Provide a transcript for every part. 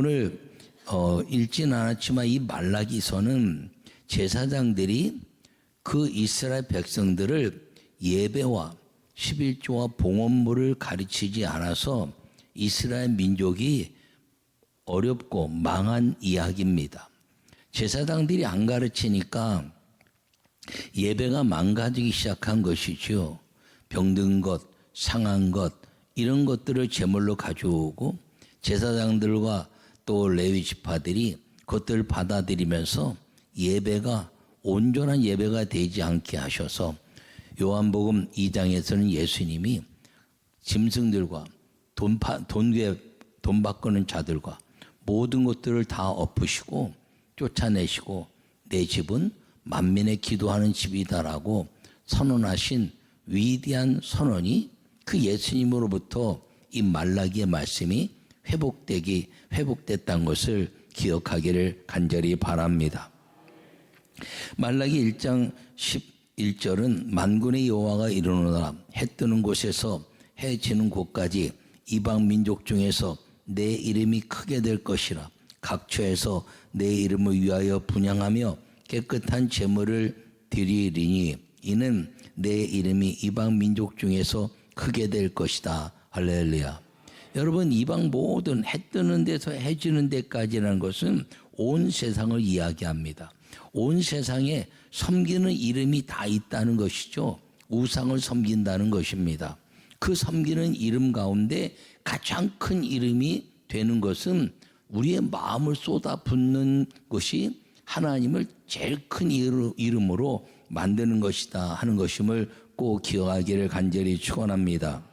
오늘 읽진 않았지만 이 말라기서는 제사장들이 그 이스라엘 백성들을 예배와 11조와 봉헌물을 가르치지 않아서 이스라엘 민족이 어렵고 망한 이야기입니다. 제사장들이 안 가르치니까 예배가 망가지기 시작한 것이죠. 병든 것, 상한 것 이런 것들을 제물로 가져오고 제사장들과 또 레위 지파들이 그것들을 받아들이면서 예배가 온전한 예배가 되지 않게 하셔서 요한복음 2장에서는 예수님이 짐승들과 돈 바꾸는 자들과 모든 것들을 다 엎으시고 쫓아내시고 내 집은 만민의 기도하는 집이다라고 선언하신 위대한 선언이 그 예수님으로부터 이 말라기의 말씀이 회복됐다는 것을 기억하기를 간절히 바랍니다. 말라기 1장 11절은 만군의 여호와가 이르노라 해 뜨는 곳에서 해 지는 곳까지 이방 민족 중에서 내 이름이 크게 될 것이라 각처에서 내 이름을 위하여 분향하며 깨끗한 제물을 드리리니 이는 내 이름이 이방 민족 중에서 크게 될 것이다. 할렐루야. 여러분 이방 모든 해 뜨는 데서 해 지는 데까지라는 것은 온 세상을 이야기합니다. 온 세상에 섬기는 이름이 다 있다는 것이죠. 우상을 섬긴다는 것입니다. 그 섬기는 이름 가운데 가장 큰 이름이 되는 것은 우리의 마음을 쏟아붓는 것이 하나님을 제일 큰 이름으로 만드는 것이다 하는 것임을 꼭 기억하기를 간절히 축원합니다.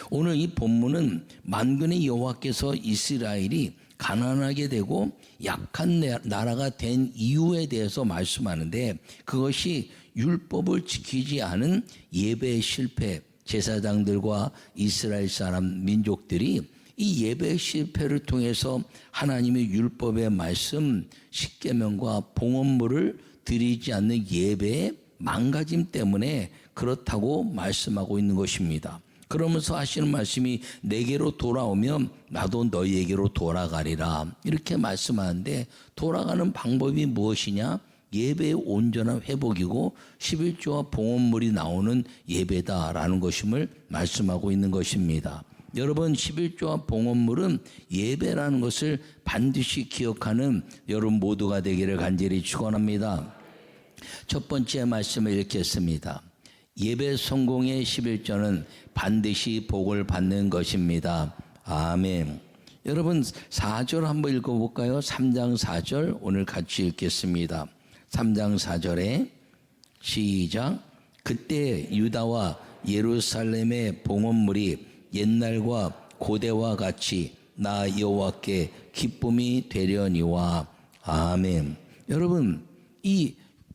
오늘 이 본문은 만군의 여호와께서 이스라엘이 가난하게 되고 약한 나라가 된 이유에 대해서 말씀하는데 그것이 율법을 지키지 않은 예배의 실패, 제사장들과 이스라엘 사람 민족들이 이 예배 실패를 통해서 하나님의 율법의 말씀 십계명과 봉헌물을 드리지 않는 예배의 망가짐 때문에 그렇다고 말씀하고 있는 것입니다. 그러면서 하시는 말씀이 내게로 돌아오면 나도 너희에게로 돌아가리라 이렇게 말씀하는데 돌아가는 방법이 무엇이냐? 예배의 온전한 회복이고 11조와 봉헌물이 나오는 예배다라는 것임을 말씀하고 있는 것입니다. 여러분 11조와 봉헌물은 예배라는 것을 반드시 기억하는 여러분 모두가 되기를 간절히 축원합니다. 첫 번째 말씀을 읽겠습니다. 예배 성공의 11조는 반드시 복을 받는 것입니다. 아멘. 여러분 4절 한번 읽어볼까요? 3장 4절 오늘 같이 읽겠습니다. 3장 4절에 시작. 그때 유다와 예루살렘의 봉헌물이 옛날과 고대와 같이 나 여호와께 기쁨이 되려니와. 아멘. 여러분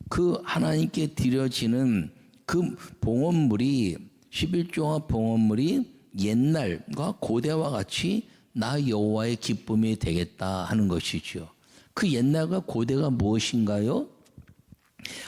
그 하나님께 드려지는 그 봉헌물이 11조와 봉헌물이 옛날과 고대와 같이 나 여호와의 기쁨이 되겠다 하는 것이죠. 그 옛날과 고대가 무엇인가요?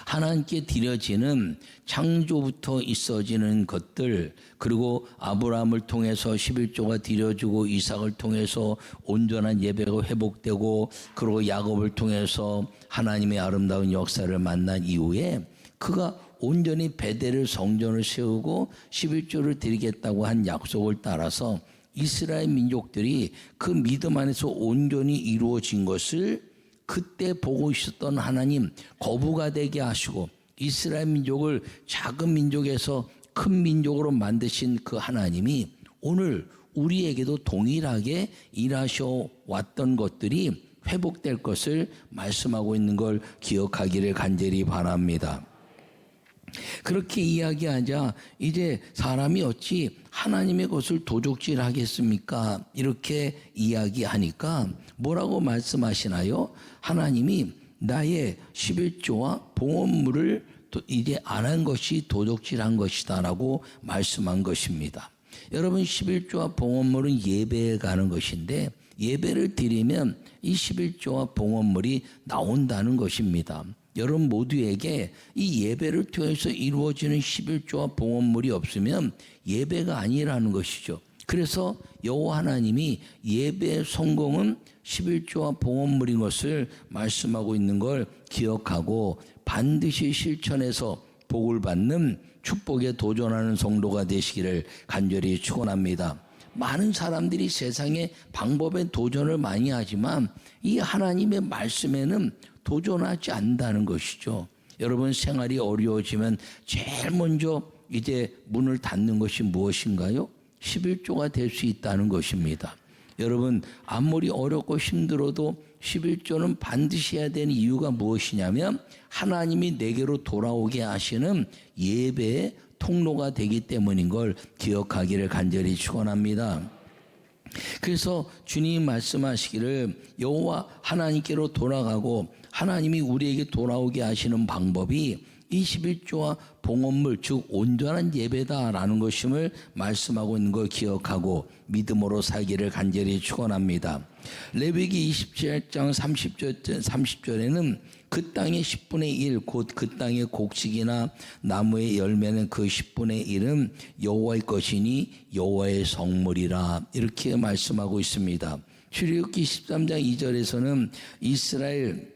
하나님께 드려지는 창조부터 있어지는 것들 그리고 아브라함을 통해서 11조가 드려지고 이삭을 통해서 온전한 예배가 회복되고 그리고 야곱을 통해서 하나님의 아름다운 역사를 만난 이후에 그가 온전히 베델을 성전을 세우고 11조를 드리겠다고 한 약속을 따라서 이스라엘 민족들이 그 믿음 안에서 온전히 이루어진 것을 그때 보고 있었던 하나님 거부가 되게 하시고 이스라엘 민족을 작은 민족에서 큰 민족으로 만드신 그 하나님이 오늘 우리에게도 동일하게 일하셔 왔던 것들이 회복될 것을 말씀하고 있는 걸 기억하기를 간절히 바랍니다. 그렇게 이야기하자 이제 사람이 어찌 하나님의 것을 도적질 하겠습니까? 이렇게 이야기하니까 뭐라고 말씀하시나요? 하나님이 나의 11조와 봉헌물을 이제 안 한 것이 도적질한 것이다 라고 말씀한 것입니다. 여러분 11조와 봉헌물은 예배에 가는 것인데 예배를 드리면 이 11조와 봉헌물이 나온다는 것입니다. 여러분 모두에게 이 예배를 통해서 이루어지는 11조와 봉헌물이 없으면 예배가 아니라는 것이죠. 그래서 여호와 하나님이 예배의 성공은 11조와 봉헌물인 것을 말씀하고 있는 걸 기억하고 반드시 실천해서 복을 받는 축복에 도전하는 성도가 되시기를 간절히 축원합니다. 많은 사람들이 세상의 방법에 도전을 많이 하지만 이 하나님의 말씀에는 도전하지 않는다는 것이죠. 여러분, 생활이 어려워지면 제일 먼저 이제 문을 닫는 것이 무엇인가요? 11조가 될 수 있다는 것입니다. 여러분, 아무리 어렵고 힘들어도 11조는 반드시 해야 되는 이유가 무엇이냐면 하나님이 내게로 돌아오게 하시는 예배의 통로가 되기 때문인 걸 기억하기를 간절히 축원합니다. 그래서 주님이 말씀하시기를 여호와 하나님께로 돌아가고 하나님이 우리에게 돌아오게 하시는 방법이 21조와 봉헌물, 즉 온전한 예배다라는 것임을 말씀하고 있는 걸 기억하고 믿음으로 살기를 간절히 축원합니다. 레위기 27장 30절에는 그 땅의 10분의 1, 곧 그 땅의 곡식이나 나무의 열매는 그 10분의 1은 여호와의 것이니 여호와의 성물이라, 이렇게 말씀하고 있습니다. 출애굽기 13장 2절에서는 이스라엘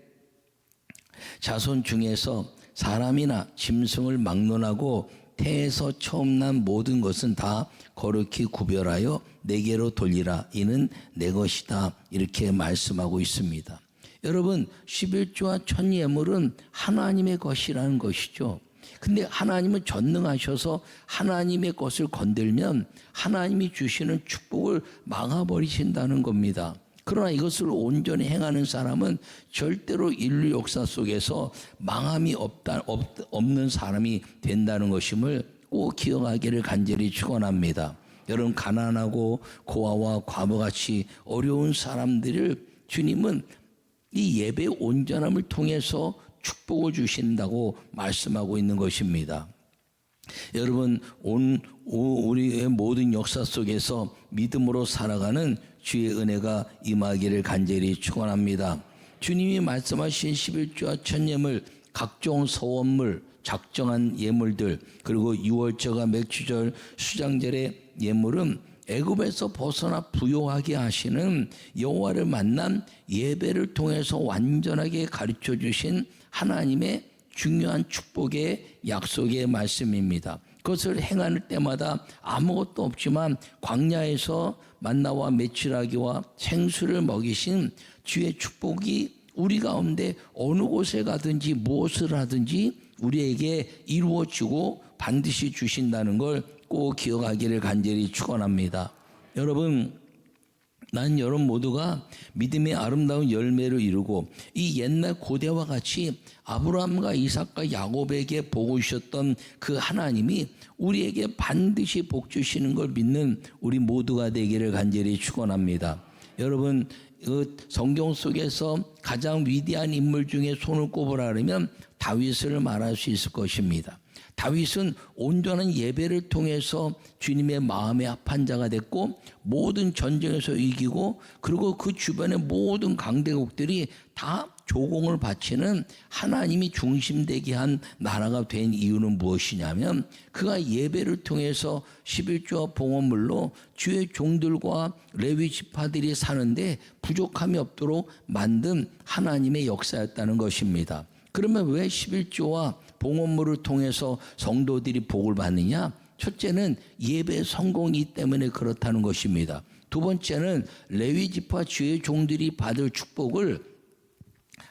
자손 중에서 사람이나 짐승을 막론하고 태에서 처음 난 모든 것은 다 거룩히 구별하여 내게로 돌리라, 이는 내 것이다, 이렇게 말씀하고 있습니다. 여러분, 11조와 첫 예물은 하나님의 것이라는 것이죠. 근데 하나님은 전능하셔서 하나님의 것을 건들면 하나님이 주시는 축복을 막아버리신다는 겁니다. 그러나 이것을 온전히 행하는 사람은 절대로 인류 역사 속에서 망함이 없는 사람이 된다는 것임을 꼭 기억하기를 간절히 축원합니다. 여러분, 가난하고 고아와 과부같이 어려운 사람들을 주님은 이 예배의 온전함을 통해서 축복을 주신다고 말씀하고 있는 것입니다. 여러분, 우리의 모든 역사 속에서 믿음으로 살아가는 주의 은혜가 임하기를 간절히 축원합니다. 주님이 말씀하신 11조와 첫 예물, 각종 서원물, 작정한 예물들, 그리고 유월절과 맥주절, 수장절의 예물은 애굽에서 벗어나 부요하게 하시는 여호와를 만난 예배를 통해서 완전하게 가르쳐 주신 하나님의 중요한 축복의 약속의 말씀입니다. 그것을 행할 때마다 아무것도 없지만 광야에서 만나와 메추라기와 생수를 먹이신 주의 축복이 우리 가운데 어느 곳에 가든지 무엇을 하든지 우리에게 이루어지고 반드시 주신다는 걸 꼭 기억하기를 간절히 축원합니다. 여러분, 난 여러분 모두가 믿음의 아름다운 열매를 이루고 이 옛날 고대와 같이 아브라함과 이삭과 야곱에게 복을 주셨던 그 하나님이 우리에게 반드시 복 주시는 걸 믿는 우리 모두가 되기를 간절히 축원합니다. 여러분, 그 성경 속에서 가장 위대한 인물 중에 손을 꼽으라 그러면 다윗을 말할 수 있을 것입니다. 다윗은 온전한 예배를 통해서 주님의 마음에 합한 자가 됐고 모든 전쟁에서 이기고, 그리고 그 주변의 모든 강대국들이 다 조공을 바치는 하나님이 중심되게 한 나라가 된 이유는 무엇이냐면 그가 예배를 통해서 11조와 봉헌물로 주의 종들과 레위 지파들이 사는데 부족함이 없도록 만든 하나님의 역사였다는 것입니다. 그러면 왜 11조와 봉헌물을 통해서 성도들이 복을 받느냐? 첫째는 예배 성공이기 때문에 그렇다는 것입니다. 두 번째는 레위 지파 주의 종들이 받을 축복을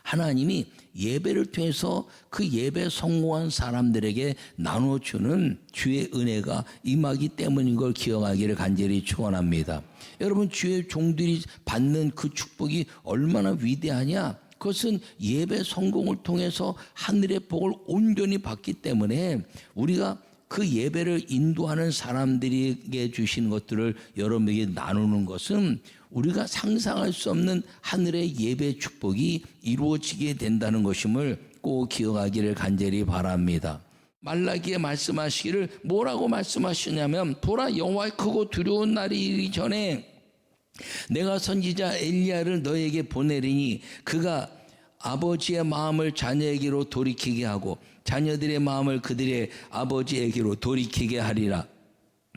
하나님이 예배를 통해서 그 예배 성공한 사람들에게 나눠주는 주의 은혜가 임하기 때문인 걸 기억하기를 간절히 축원합니다. 여러분, 주의 종들이 받는 그 축복이 얼마나 위대하냐? 그것은 예배 성공을 통해서 하늘의 복을 온전히 받기 때문에 우리가 그 예배를 인도하는 사람들에게 주신 것들을 여러분에게 나누는 것은 우리가 상상할 수 없는 하늘의 예배 축복이 이루어지게 된다는 것임을 꼭 기억하기를 간절히 바랍니다. 말라기에 말씀하시기를 뭐라고 말씀하시냐면 보라, 여호와의 크고 두려운 날이 이르기 전에 내가 선지자 엘리야를 너에게 보내리니 그가 아버지의 마음을 자녀에게로 돌이키게 하고 자녀들의 마음을 그들의 아버지에게로 돌이키게 하리라.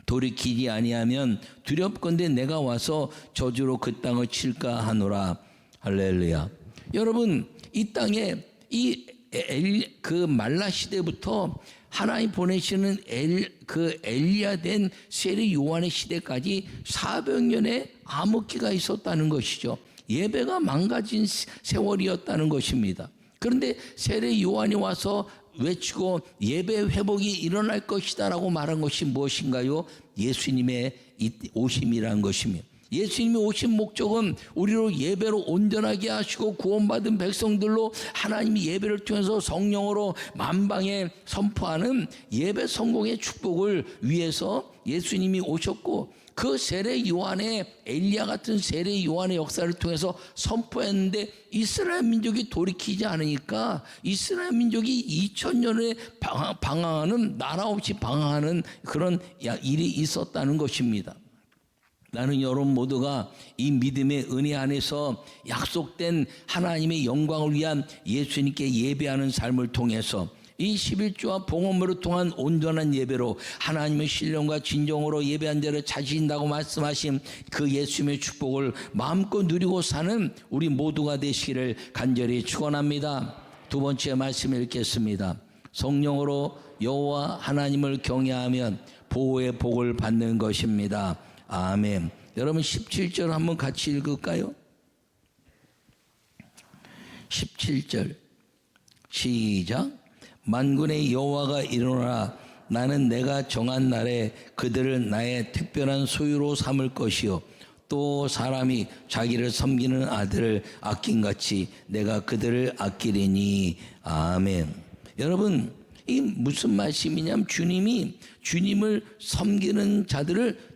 돌이키지 아니하면 두렵건대 내가 와서 저주로 그 땅을 칠까 하노라. 할렐루야. 여러분, 이 땅에 그 말라 시대부터 하나님 보내시는 엘리야 된 세례 요한의 시대까지 400년의 암흑기가 있었다는 것이죠. 예배가 망가진 세월이었다는 것입니다. 그런데 세례 요한이 와서 외치고 예배 회복이 일어날 것이다라고 말한 것이 무엇인가요? 예수님의 오심이라는 것입니다. 예수님이 오신 목적은 우리로 예배로 온전하게 하시고 구원받은 백성들로 하나님이 예배를 통해서 성령으로 만방에 선포하는 예배 성공의 축복을 위해서 예수님이 오셨고, 그 세례 요한의 엘리야 같은 세례 요한의 역사를 통해서 선포했는데 이스라엘 민족이 돌이키지 않으니까 이스라엘 민족이 2000년에 방황하는, 나라 없이 방황하는 그런 일이 있었다는 것입니다. 나는 여러분 모두가 이 믿음의 은혜 안에서 약속된 하나님의 영광을 위한 예수님께 예배하는 삶을 통해서 이 11조와 봉헌물을 통한 온전한 예배로 하나님의 신령과 진정으로 예배한 자를 찾으신다고 말씀하신 그 예수님의 축복을 마음껏 누리고 사는 우리 모두가 되시기를 간절히 축원합니다. 두 번째 말씀을 읽겠습니다. 성령으로 여호와 하나님을 경외하면 보호의 복을 받는 것입니다. 아멘. 여러분 17절 한번 같이 읽을까요? 17절 시작. 만군의 여호와가 이르노라. 나는 내가 정한 날에 그들을 나의 특별한 소유로 삼을 것이요 또 사람이 자기를 섬기는 아들을 아낀같이 내가 그들을 아끼리니. 아멘. 여러분, 이 무슨 말씀이냐면 주님이 주님을 섬기는 자들을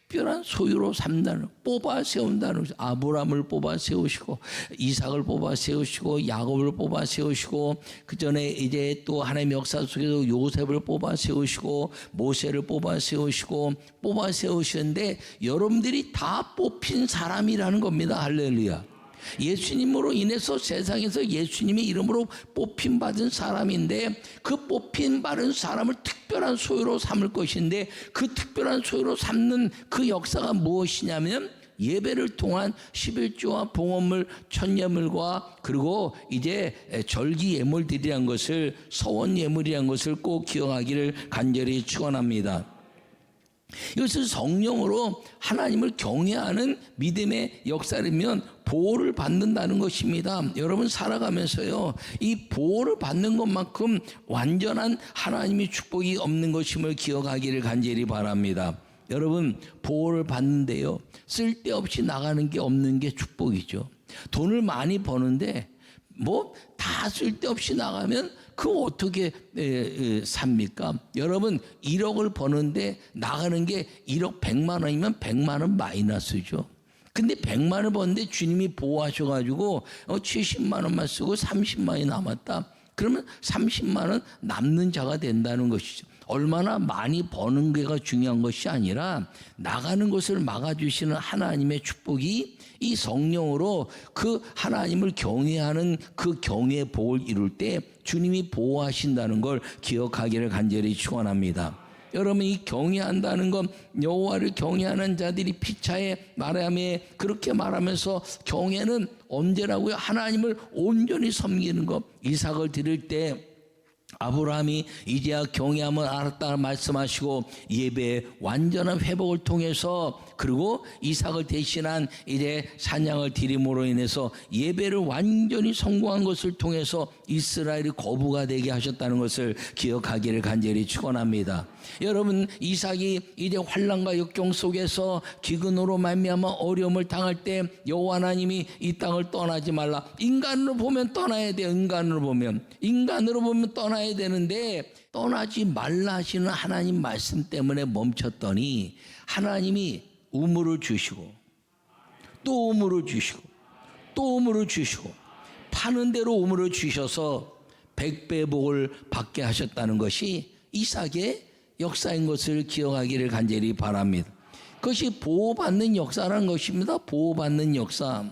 특별한 소유로 삼다는, 뽑아 세운다는 것이죠. 아브라함을 뽑아 세우시고 이삭을 뽑아 세우시고 야곱을 뽑아 세우시고 그 전에 이제 또 하나님의 역사 속에서 요셉을 뽑아 세우시고 모세를 뽑아 세우시고 뽑아 세우시는데 여러분들이 다 뽑힌 사람이라는 겁니다. 할렐루야. 예수님으로 인해서 세상에서 예수님의 이름으로 뽑힌 받은 사람인데 그 뽑힌 받은 사람을 특별한 소유로 삼을 것인데 그 특별한 소유로 삼는 그 역사가 무엇이냐면 예배를 통한 11조와 봉헌물 천예물과 그리고 이제 절기 예물들이란 것을, 서원 예물이란 것을 꼭 기억하기를 간절히 축원합니다. 이것은 성령으로 하나님을 경외하는 믿음의 역사라면 보호를 받는다는 것입니다. 여러분 살아가면서요, 이 보호를 받는 것만큼 완전한 하나님의 축복이 없는 것임을 기억하기를 간절히 바랍니다. 여러분 보호를 받는데요, 쓸데없이 나가는 게 없는 게 축복이죠. 돈을 많이 버는데 뭐 다 쓸데없이 나가면 그거 어떻게 삽니까? 여러분 1억을 버는데 나가는 게 1억 100만 원이면 100만 원 마이너스죠. 근데 100만 원 버는데 주님이 보호하셔가지고 70만 원만 쓰고 30만 원이 남았다. 그러면 30만 원 남는 자가 된다는 것이죠. 얼마나 많이 버는 게가 중요한 것이 아니라 나가는 것을 막아주시는 하나님의 축복이 이 성령으로 그 하나님을 경외하는 그 경외의 복을 이룰 때 주님이 보호하신다는 걸 기억하기를 간절히 축원합니다. 여러분 이 경외한다는 건 여호와를 경외하는 자들이 피차에 마람에 그렇게 말하면서 경외는 언제라고요? 하나님을 온전히 섬기는 것. 이삭을 드릴 때 아브라함이 이제야 경외함을 알았다 말씀하시고 예배의 완전한 회복을 통해서 그리고 이삭을 대신한 이제 산양을 드림으로 인해서 예배를 완전히 성공한 것을 통해서 이스라엘이 거부가 되게 하셨다는 것을 기억하기를 간절히 축원합니다. 여러분 이삭이 이제 환난과 역경 속에서 기근으로 말미암아 어려움을 당할 때 여호와 하나님이 이 땅을 떠나지 말라. 인간으로 보면 떠나야 돼요. 인간으로 보면 떠나야 되는데 떠나지 말라 하시는 하나님 말씀 때문에 멈췄더니 하나님이 우물을 주시고 또 우물을 주시고 또 우물을 주시고 파는 대로 우물을 주셔서 100배 복을 받게 하셨다는 것이 이삭의 역사인 것을 기억하기를 간절히 바랍니다. 그것이 보호받는 역사라는 것입니다. 보호받는 역사.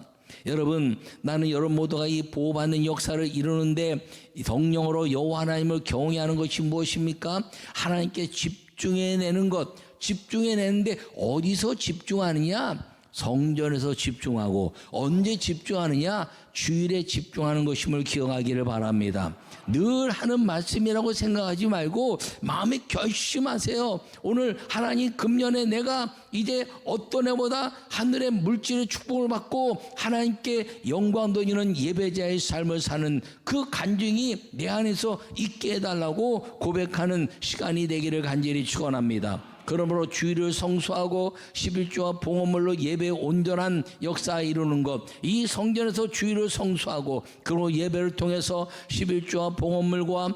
여러분 나는 여러분 모두가 이 보호받는 역사를 이루는데 성령으로 여호와 하나님을 경외하는 것이 무엇입니까? 하나님께 집중해내는 것, 집중해내는데 어디서 집중하느냐? 성전에서 집중하고. 언제 집중하느냐? 주일에 집중하는 것임을 기억하기를 바랍니다. 늘 하는 말씀이라고 생각하지 말고 마음에 결심하세요. 오늘 하나님, 금년에 내가 이제 어떤 애보다 하늘의 물질의 축복을 받고 하나님께 영광 돌리는 예배자의 삶을 사는 그 간증이 내 안에서 있게 해달라고 고백하는 시간이 되기를 간절히 축원합니다. 그러므로 주일을 성수하고 11조와 봉헌물로 예배의 온전한 역사에 이루는 것, 이 성전에서 주일을 성수하고 그리고 예배를 통해서 11조와 봉헌물과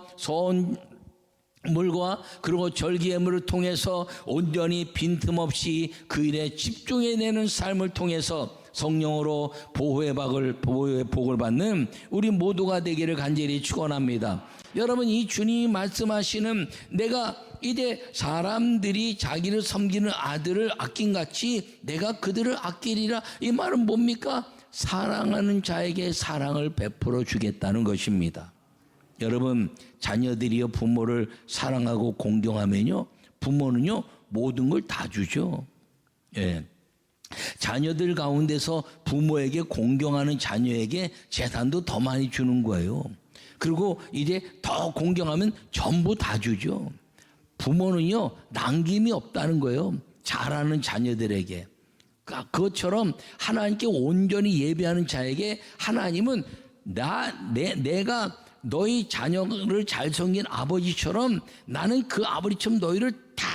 물과 그리고 절기예물을 통해서 온전히 빈틈없이 그 일에 집중해내는 삶을 통해서 성령으로 보호의 복을 받는 우리 모두가 되기를 간절히 축원합니다. 여러분, 이 주님이 말씀하시는 내가 이제 사람들이 자기를 섬기는 아들을 아낀같이 내가 그들을 아끼리라, 이 말은 뭡니까? 사랑하는 자에게 사랑을 베풀어 주겠다는 것입니다. 여러분, 자녀들이요 부모를 사랑하고 공경하면요, 부모는요 모든 걸 다 주죠. 예. 자녀들 가운데서 부모에게 공경하는 자녀에게 재산도 더 많이 주는 거예요. 그리고 이제 더 공경하면 전부 다 주죠. 부모는요 남김이 없다는 거예요. 잘하는 자녀들에게. 그것처럼 하나님께 온전히 예배하는 자에게 하나님은 내가 너희 자녀를 잘 섬긴 아버지처럼 나는 그 아버지처럼 너희를 다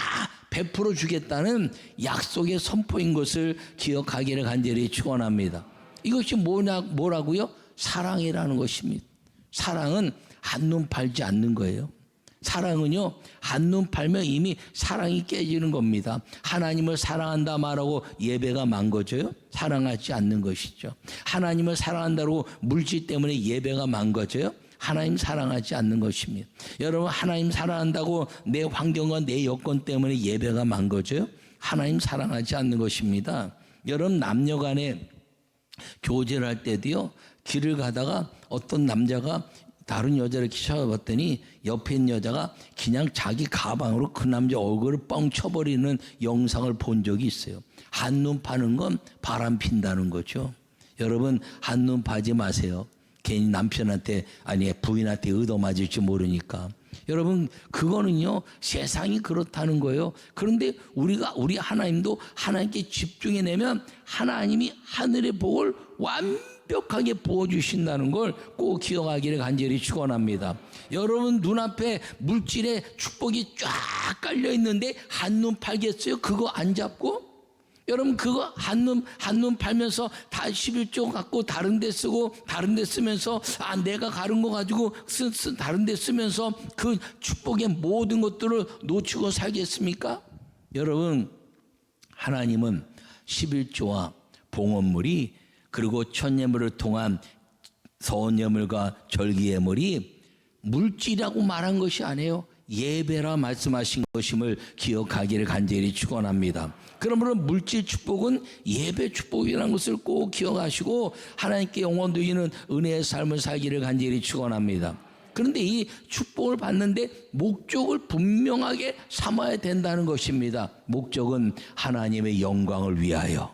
베풀어 주겠다는 약속의 선포인 것을 기억하기를 간절히 축원합니다. 이것이 뭐라고요? 사랑이라는 것입니다. 사랑은 한눈 팔지 않는 거예요. 사랑은요 한눈 팔면 이미 사랑이 깨지는 겁니다. 하나님을 사랑한다 말하고 예배가 망가져요? 사랑하지 않는 것이죠. 하나님을 사랑한다고 물질 때문에 예배가 망가져요? 하나님 사랑하지 않는 것입니다. 여러분, 하나님 사랑한다고 내 환경과 내 여건 때문에 예배가 망가져요? 하나님 사랑하지 않는 것입니다. 여러분, 남녀 간에 교제를 할 때도요, 길을 가다가 어떤 남자가 다른 여자를 쳐봤더니 옆에 있는 여자가 그냥 자기 가방으로 그 남자 얼굴을 뻥 쳐버리는 영상을 본 적이 있어요. 한눈 파는 건 바람 핀다는 거죠. 여러분, 한눈 파지 마세요. 괜히 남편한테 아니 부인한테 얻어맞을지 모르니까. 여러분, 그거는요 세상이 그렇다는 거예요. 그런데 우리 하나님도 하나님께 집중해내면 하나님이 하늘의 복을 완벽하게 부어주신다는 걸 꼭 기억하기를 간절히 축원합니다. 여러분, 눈앞에 물질의 축복이 쫙 깔려있는데 한눈 팔겠어요? 그거 안 잡고? 여러분, 그거 한눈 팔면서 다 11조 갖고 다른 데 쓰고 다른 데 쓰면서 내가 가른 거 가지고 다른 데 쓰면서 그 축복의 모든 것들을 놓치고 살겠습니까? 여러분, 하나님은 11조와 봉헌물이 그리고 천예물을 통한 서원예물과 절기예물이 물질이라고 말한 것이 아니에요. 예배라 말씀하신 것임을 기억하기를 간절히 축원합니다. 그러므로 물질 축복은 예배 축복이라는 것을 꼭 기억하시고 하나님께 영원 누리는 은혜의 삶을 살기를 간절히 축원합니다. 그런데 이 축복을 받는데 목적을 분명하게 삼아야 된다는 것입니다. 목적은 하나님의 영광을 위하여.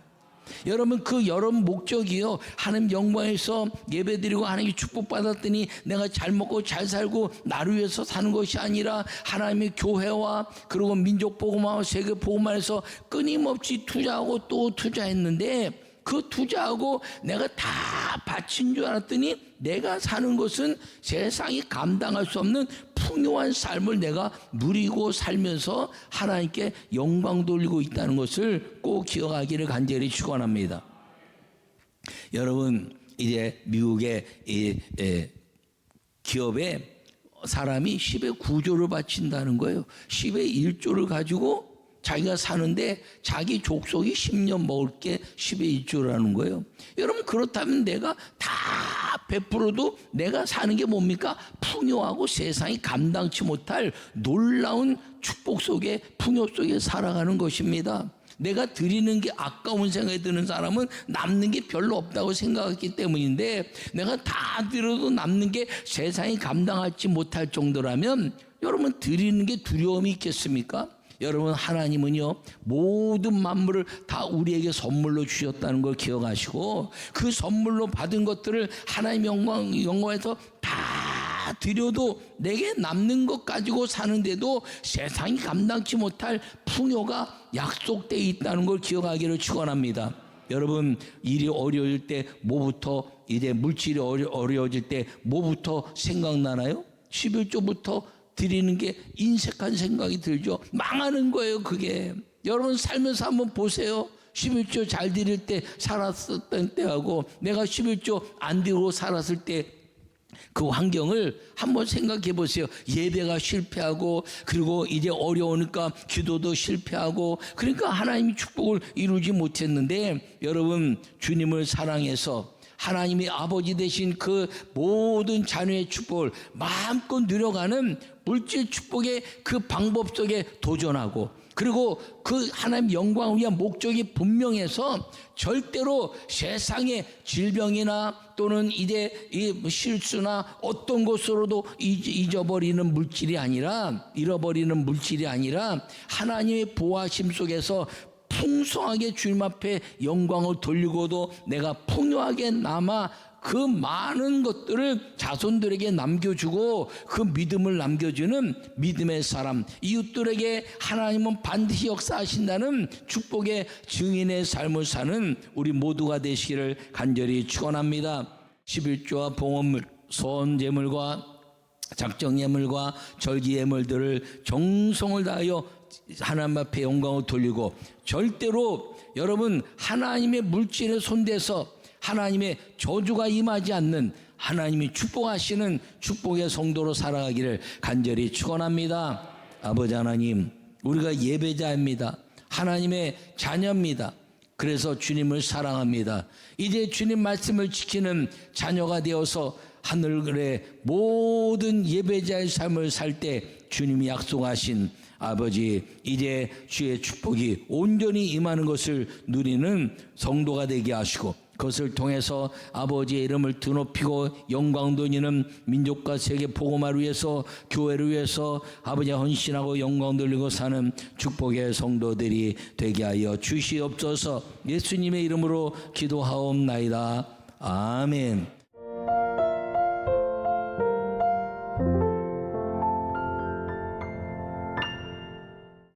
여러분, 여러분 목적이요 하나님 영광에서 예배드리고 하나님의 축복받았더니 내가 잘 먹고 잘 살고 나를 위해서 사는 것이 아니라 하나님의 교회와 그리고 민족복음화와 세계복음화에서 끊임없이 투자하고 또 투자했는데 그 투자하고 내가 다 바친 줄 알았더니 내가 사는 것은 세상이 감당할 수 없는 풍요한 삶을 내가 누리고 살면서 하나님께 영광 돌리고 있다는 것을 꼭 기억하기를 간절히 축원합니다. 여러분, 이제 미국의 기업에 사람이 10의 9조를 바친다는 거예요. 10의 1조를 가지고 자기가 사는데 자기 족속이 10년 먹을 게 10의 1조라는 거예요. 여러분, 그렇다면 내가 다 베풀어도 내가 사는 게 뭡니까? 풍요하고 세상이 감당치 못할 놀라운 축복 속에 풍요 속에 살아가는 것입니다. 내가 드리는 게 아까운 생각이 드는 사람은 남는 게 별로 없다고 생각했기 때문인데 내가 다 드려도 남는 게 세상이 감당하지 못할 정도라면 여러분, 드리는 게 두려움이 있겠습니까? 여러분, 하나님은요 모든 만물을 다 우리에게 선물로 주셨다는 걸 기억하시고, 그 선물로 받은 것들을 하나님 영광에서 다 드려도 내게 남는 것 가지고 사는데도 세상이 감당치 못할 풍요가 약속되어 있다는 걸 기억하기를 축원합니다. 여러분, 일이 어려울 때 뭐부터, 이제 물질이 어려워질 때 뭐부터 생각나나요? 11조부터 드리는 게 인색한 생각이 들죠. 망하는 거예요, 그게. 여러분, 살면서 한번 보세요. 11조 잘 드릴 때 살았었던 때하고 내가 11조 안 드리고 살았을 때 그 환경을 한번 생각해 보세요. 예배가 실패하고, 그리고 이제 어려우니까 기도도 실패하고, 그러니까 하나님이 축복을 이루지 못했는데, 여러분, 주님을 사랑해서 하나님이 아버지 되신 그 모든 자녀의 축복을 마음껏 누려가는 물질 축복의 그 방법 속에 도전하고, 그리고 그 하나님 영광을 위한 목적이 분명해서 절대로 세상의 질병이나 또는 이제 이 실수나 어떤 것으로도 잊어버리는 물질이 아니라, 잃어버리는 물질이 아니라 하나님의 보호하심 속에서 풍성하게 주님 앞에 영광을 돌리고도 내가 풍요하게 남아 그 많은 것들을 자손들에게 남겨주고 그 믿음을 남겨주는 믿음의 사람, 이웃들에게 하나님은 반드시 역사하신다는 축복의 증인의 삶을 사는 우리 모두가 되시기를 간절히 축원합니다. 11조와 봉헌물, 소원제물과 작정예물과 절기예물들을 정성을 다하여 하나님 앞에 영광을 돌리고, 절대로 여러분 하나님의 물질에 손대서 하나님의 저주가 임하지 않는, 하나님이 축복하시는 축복의 성도로 살아가기를 간절히 축원합니다. 아버지 하나님, 우리가 예배자입니다. 하나님의 자녀입니다. 그래서 주님을 사랑합니다. 이제 주님 말씀을 지키는 자녀가 되어서 하늘의 모든 예배자의 삶을 살 때 주님이 약속하신 아버지, 이제 주의 축복이 온전히 임하는 것을 누리는 성도가 되게 하시고, 그것을 통해서 아버지의 이름을 드높이고 영광 돌리는 민족과 세계 복음화를 위해서, 교회를 위해서 아버지 헌신하고 영광 돌리고 사는 축복의 성도들이 되게 하여 주시옵소서. 예수님의 이름으로 기도하옵나이다. 아멘.